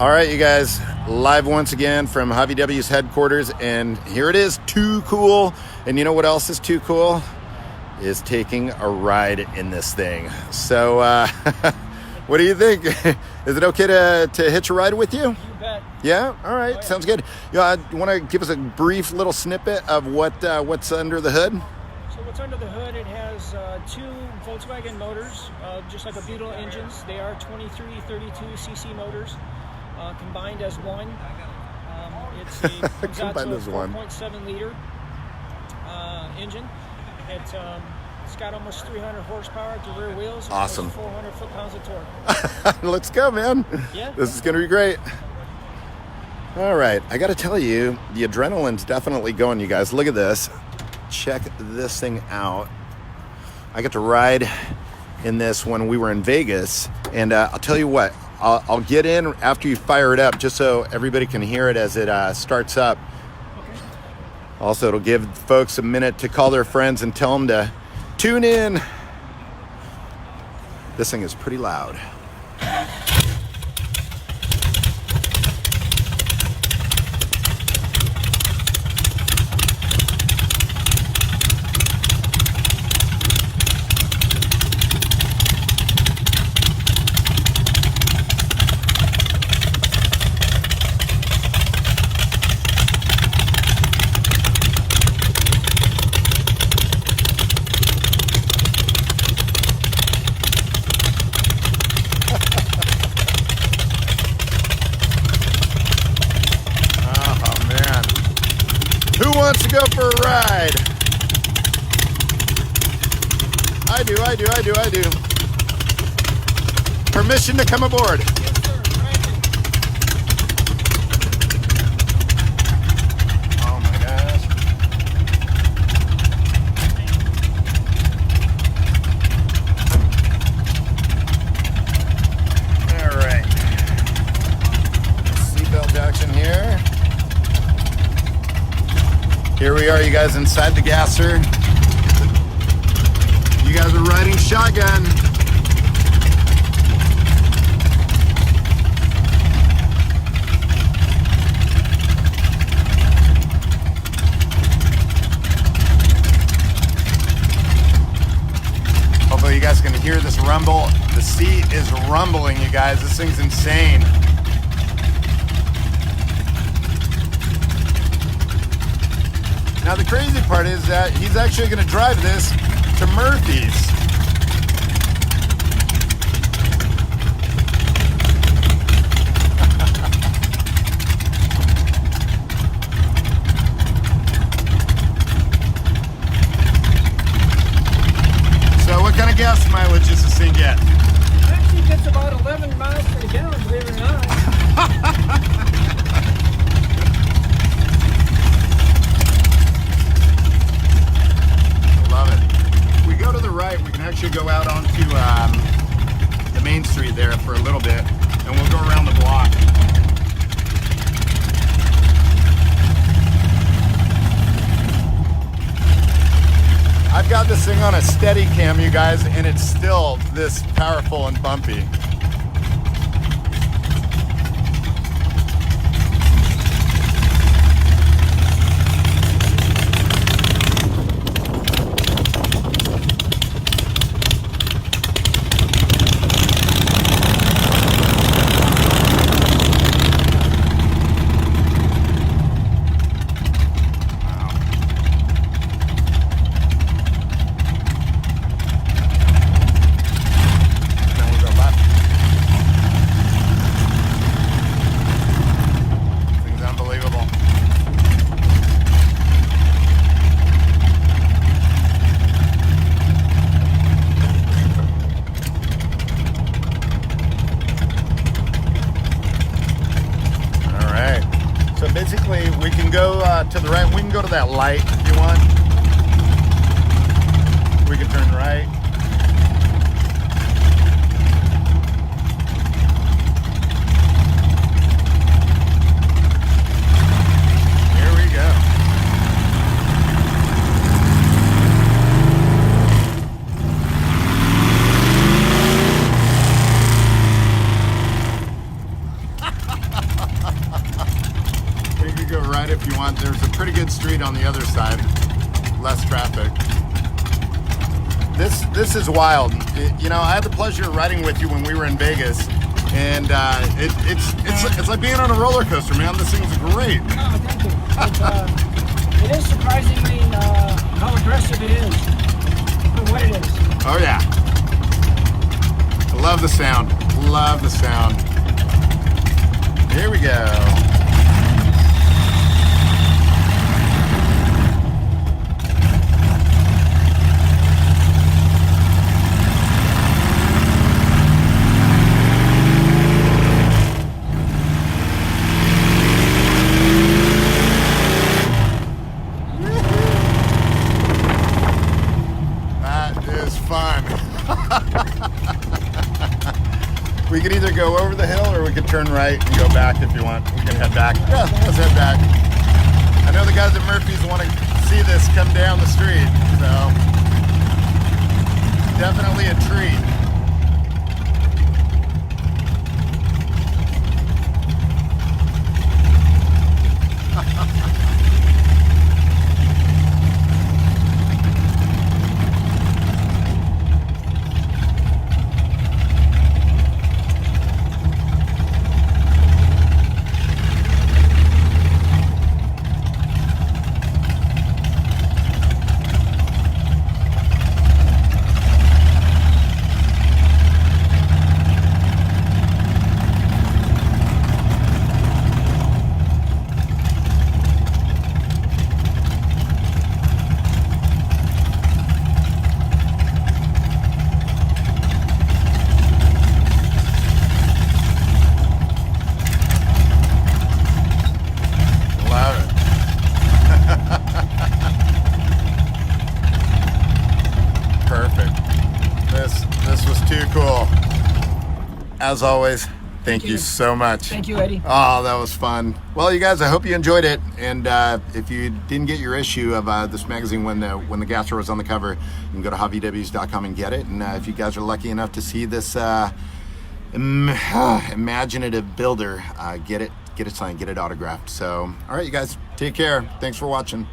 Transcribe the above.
All right, you guys, live once again from Hobby W's headquarters, and here it is, too cool. And you know what else is too cool? Is taking a ride in this thing. So, what do you think? Is it okay to hitch a ride with you? You bet. Yeah? All right, Oh, yeah. Sounds good. You want to give us a brief little snippet of what's under the hood? So what's under the hood, it has two Volkswagen motors, just like a Beetle engines. They are 2332cc motors, combined as one. It's a comes out to a 4.7 liter engine. It's got almost 300 horsepower at the rear wheels. Awesome. 400 foot-pounds of torque. Let's go, man. Yeah. This is going to be great. All right. I got to tell you, the adrenaline's definitely going, you guys. Look at this. Check this thing out. I got to ride in this when we were in Vegas. And I'll tell you what, I'll get in after you fire it up just so everybody can hear it as it starts up. Okay. Also, it'll give folks a minute to call their friends and tell them to tune in. This thing is pretty loud. Who wants to go for a ride? I do. Permission to come aboard. Yes, sir. Right. Oh my gosh. All right. Seatbelt action here. Here we are, you guys, inside the Gasser. You guys are riding shotgun. Hopefully you guys can hear this rumble. The seat is rumbling, you guys. This thing's insane. Now the crazy part is that he's actually going to drive this to Murphy's. So what kind of gas mileage does this thing get? Actually gets about 11 miles per gallon, believe it or not. Go to the right, we can actually go out onto the main street there for a little bit, and we'll go around the block. I've got this thing on a steady cam, you guys, and it's still this powerful and bumpy. Basically, we can go to the right. We can go to that light if you want. We can turn right. Here we go. right if you want. There's a pretty good street on the other side, less traffic. This is wild. You know, I had the pleasure of riding with you when we were in Vegas, and it's like being on a roller coaster, man. This thing's great. Oh, thank you. It is surprisingly how aggressive it is for what it is. Oh yeah. I love the sound. Love the sound. Here we go. We could either go over the hill or we could turn right and go back if you want. We can head back. Yeah, let's head back. I know the guys at Murphy's want to see this come down the street, so definitely a treat. This was too cool. As always, thank you so much. Thank you, Eddie. Oh, that was fun. Well, you guys, I hope you enjoyed it. And if you didn't get your issue of this magazine when the Gasser was on the cover, you can go to hobbyws.com and get it. And if you guys are lucky enough to see this imaginative builder, get it signed, get it autographed. So, all right, you guys, take care. Thanks for watching.